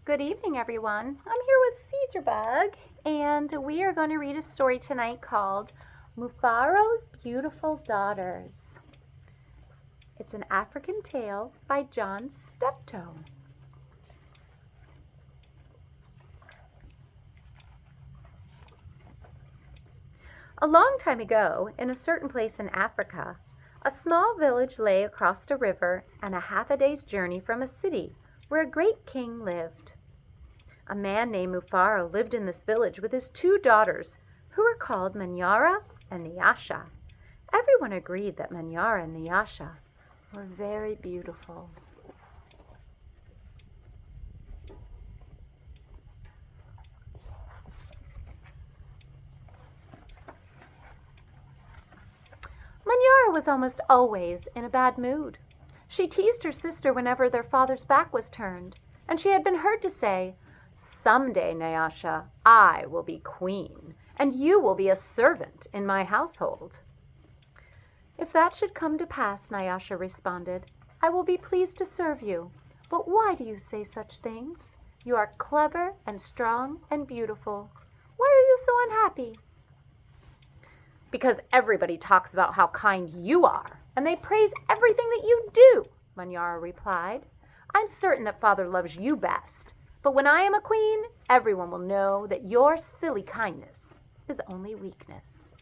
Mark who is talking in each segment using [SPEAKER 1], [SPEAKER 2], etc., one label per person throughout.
[SPEAKER 1] Good evening, everyone. I'm here with Caesar Bug, and we are going to read a story tonight called Mufaro's Beautiful Daughters. It's an African tale by John Steptoe. A long time ago, in a certain place in Africa, a small village lay across a river and half a day's journey from a city where a great king lived. A man named Mufaro lived in this village with his two daughters, who were called Manyara and Nyasha. Everyone agreed that Manyara and Nyasha were very beautiful. Manyara was almost always in a bad mood. She teased her sister whenever their father's back was turned, and she had been heard to say, "Someday, Nyasha, I will be queen, and you will be a servant in my household." "If that should come to pass," Nyasha responded, "I will be pleased to serve you. But why do you say such things? You are clever and strong and beautiful. Why are you so unhappy?" "Because everybody talks about how kind you are, and they praise everything that you do," Manyara replied. "I'm certain that father loves you best. But when I am a queen, everyone will know that your silly kindness is only weakness."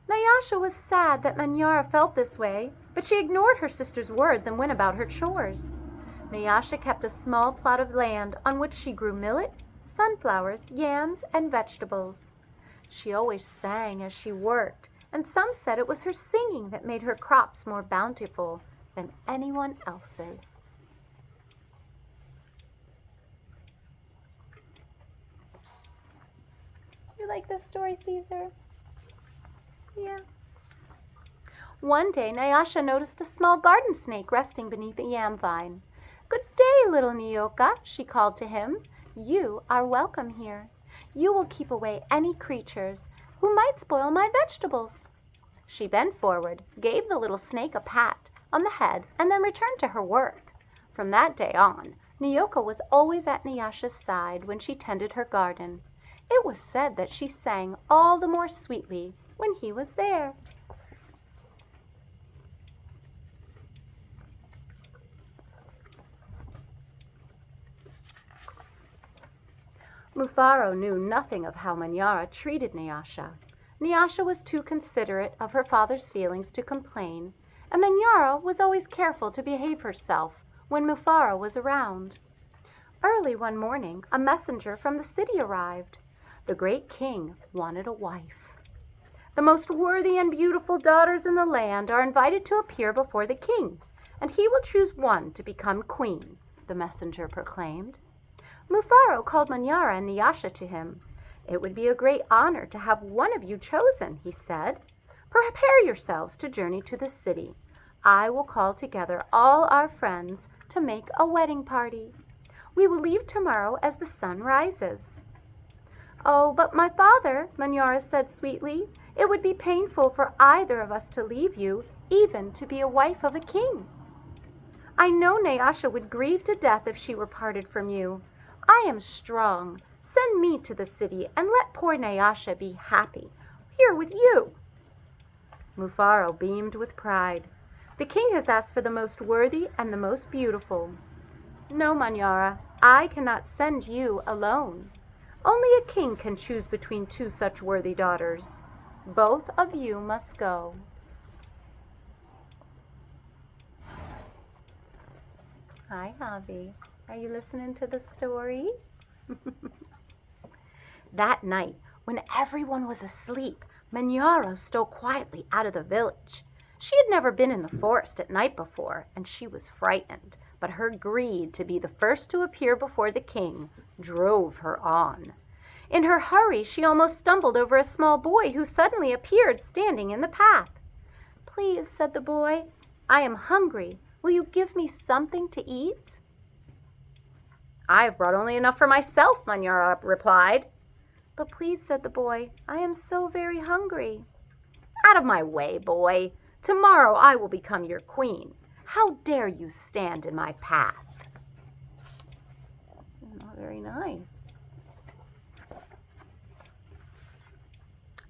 [SPEAKER 1] Nyasha was sad that Manyara felt this way, but she ignored her sister's words and went about her chores. Nyasha kept a small plot of land on which she grew millet, sunflowers, yams, and vegetables. She always sang as she worked, and some said it was her singing that made her crops more bountiful than anyone else's. You like this story, Caesar? Yeah. One day, Nyasha noticed a small garden snake resting beneath a yam vine. "Good day, little Nyoka," she called to him. "You are welcome here. You will keep away any creatures who might spoil my vegetables." She bent forward, gave the little snake a pat on the head, and then returned to her work. From that day on, Nyoka was always at Nyasha's side when she tended her garden. It was said that she sang all the more sweetly when he was there. Mufaro knew nothing of how Manyara treated Nyasha. Nyasha was too considerate of her father's feelings to complain, and Manyara was always careful to behave herself when Mufaro was around. Early one morning, a messenger from the city arrived. The great king wanted a wife. "The most worthy and beautiful daughters in the land are invited to appear before the king, and he will choose one to become queen," the messenger proclaimed. Mufaro called Manyara and Nyasha to him. "It would be a great honor to have one of you chosen," he said. "Prepare yourselves to journey to the city. I will call together all our friends to make a wedding party. We will leave tomorrow as the sun rises." "Oh, but my father," Manyara said sweetly, "it would be painful for either of us to leave you, even to be a wife of a king." "I know Nyasha would grieve to death if she were parted from you. I am strong. Send me to the city and let poor Nyasha be happy here with you." Mufaro beamed with pride. "The king has asked for the most worthy and the most beautiful." "No, Manyara, I cannot send you alone. Only a king can choose between two such worthy daughters. Both of you must go." Hi, Javi. Are you listening to the story? That night, when everyone was asleep, Manyara stole quietly out of the village. She had never been in the forest at night before, and she was frightened, but her greed to be the first to appear before the king drove her on. In her hurry, she almost stumbled over a small boy who suddenly appeared standing in the path. "Please," said the boy, "I am hungry. Will you give me something to eat?" "I have brought only enough for myself," Manyara replied. "But please," said the boy, "I am so very hungry." "Out of my way, boy. Tomorrow I will become your queen. How dare you stand in my path?" Not very nice.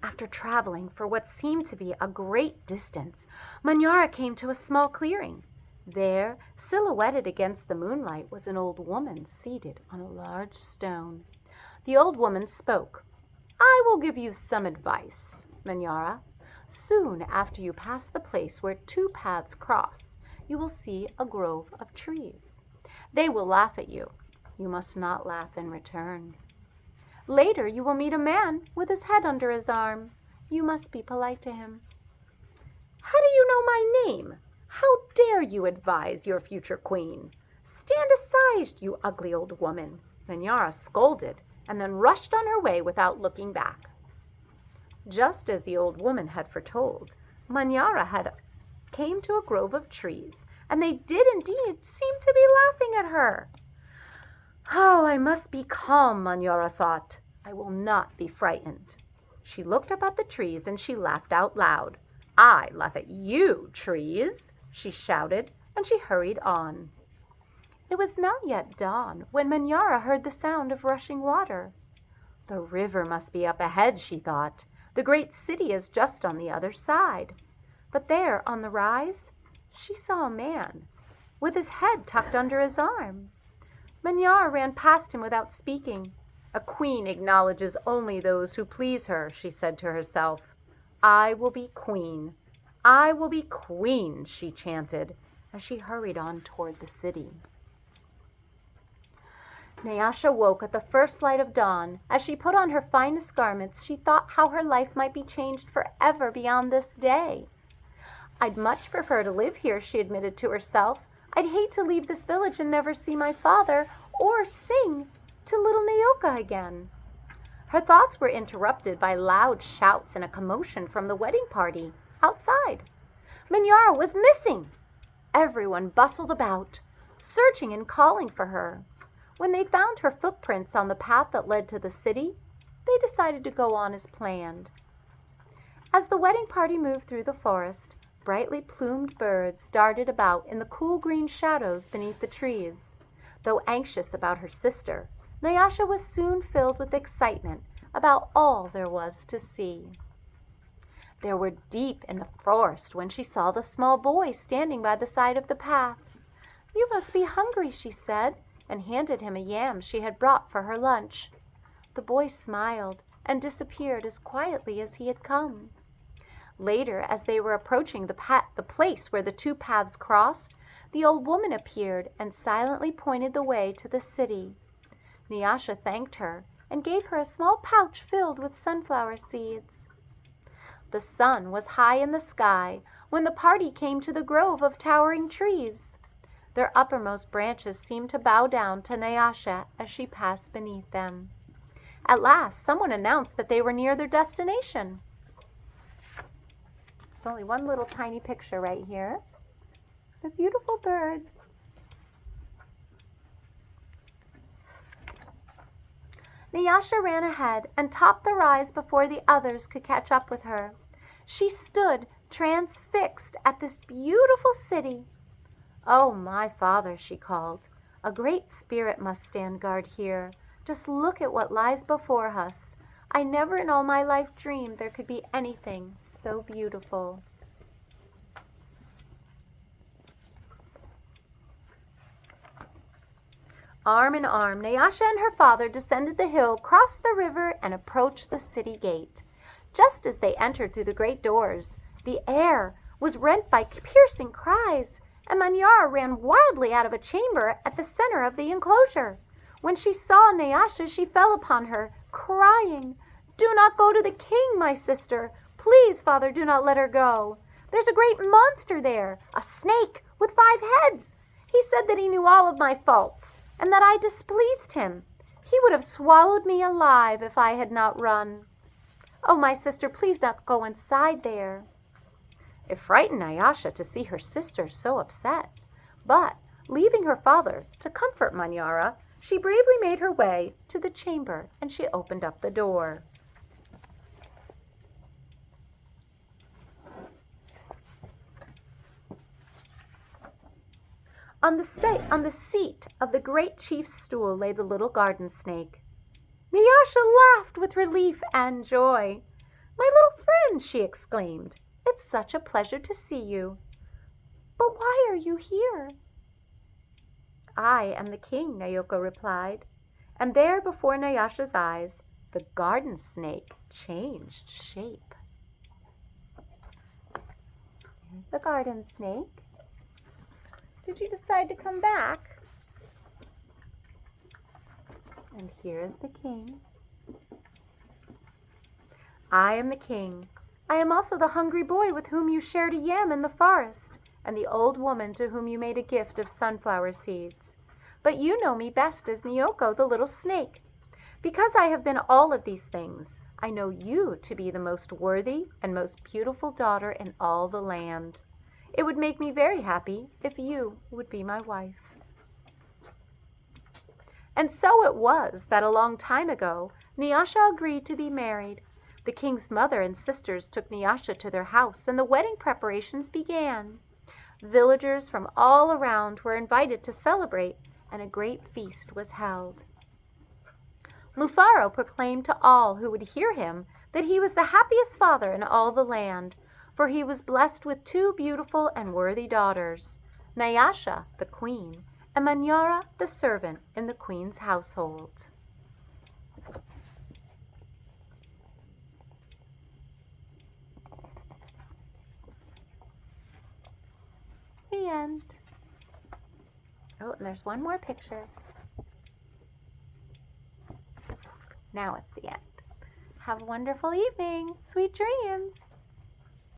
[SPEAKER 1] After traveling for what seemed to be a great distance, Manyara came to a small clearing. There, silhouetted against the moonlight, was an old woman seated on a large stone. The old woman spoke. "I will give you some advice, Manyara. Soon after you pass the place where two paths cross, you will see a grove of trees. They will laugh at you. You must not laugh in return. Later you will meet a man with his head under his arm. You must be polite to him." "How do you know my name? How dare you advise your future queen? Stand aside, you ugly old woman." Manyara scolded and then rushed on her way without looking back. Just as the old woman had foretold, Manyara came to a grove of trees, and they did indeed seem to be laughing at her. "Oh, I must be calm," Manyara thought. "I will not be frightened." She looked up at the trees and she laughed out loud. "I laugh at you, trees," she shouted, and she hurried on. It was not yet dawn when Manyara heard the sound of rushing water. "The river must be up ahead," she thought. "The great city is just on the other side." But there, on the rise, she saw a man with his head tucked under his arm. Manyara ran past him without speaking. "A queen acknowledges only those who please her," she said to herself. "I will be queen. I will be queen," she chanted as she hurried on toward the city. Nyasha woke at the first light of dawn. As she put on her finest garments, she thought how her life might be changed forever beyond this day. "I'd much prefer to live here," she admitted to herself. "I'd hate to leave this village and never see my father or sing to little Nayoka again." Her thoughts were interrupted by loud shouts and a commotion from the wedding party outside. Manyara was missing. Everyone bustled about, searching and calling for her. When they found her footprints on the path that led to the city, they decided to go on as planned. As the wedding party moved through the forest, brightly plumed birds darted about in the cool green shadows beneath the trees. Though anxious about her sister, Nyasha was soon filled with excitement about all there was to see. They were deep in the forest when she saw the small boy standing by the side of the path. "You must be hungry," she said, and handed him a yam she had brought for her lunch. The boy smiled and disappeared as quietly as he had come. Later, as they were approaching the place where the two paths crossed, the old woman appeared and silently pointed the way to the city. Nyasha thanked her and gave her a small pouch filled with sunflower seeds. The sun was high in the sky when the party came to the grove of towering trees. Their uppermost branches seemed to bow down to Nyasha as she passed beneath them. At last, someone announced that they were near their destination. There's only one little tiny picture right here. It's a beautiful bird. Nyasha ran ahead and topped the rise before the others could catch up with her. She stood transfixed at this beautiful city. "Oh, my father," she called, "a great spirit must stand guard here. Just look at what lies before us. I never in all my life dreamed there could be anything so beautiful." Arm in arm, Nyasha and her father descended the hill, crossed the river, and approached the city gate. Just as they entered through the great doors, the air was rent by piercing cries, and Manyara ran wildly out of a chamber at the center of the enclosure. When she saw Nyasha, she fell upon her, crying, "Do not go to the king, my sister. Please, father, do not let her go. There's a great monster there, a snake with 5 heads. He said that he knew all of my faults, and that I displeased him. He would have swallowed me alive if I had not run. Oh, my sister, please don't go inside there." It frightened Nyasha to see her sister so upset, but leaving her father to comfort Manyara, She bravely made her way to the chamber, and she opened up the door. On the seat of the great chief's stool lay the little garden snake. Nyasha laughed with relief and joy. "My little friend," she exclaimed, "it's such a pleasure to see you. But why are you here?" "I am the king," Nyoko replied. And there before Nyasha's eyes, the garden snake changed shape. Here's the garden snake. Did you decide to come back? And here is the king. "I am the king. I am also the hungry boy with whom you shared a yam in the forest, and the old woman to whom you made a gift of sunflower seeds. But you know me best as Nyoko, the little snake. Because I have been all of these things, I know you to be the most worthy and most beautiful daughter in all the land. It would make me very happy if you would be my wife." And so it was that a long time ago, Nyasha agreed to be married. The king's mother and sisters took Nyasha to their house, and the wedding preparations began. Villagers from all around were invited to celebrate, and a great feast was held. Mufaro proclaimed to all who would hear him that he was the happiest father in all the land, for he was blessed with 2 beautiful and worthy daughters, Nyasha, the queen, and Manyara, the servant in the queen's household. The end. Oh, and there's one more picture. Now it's the end. Have a wonderful evening. Sweet dreams.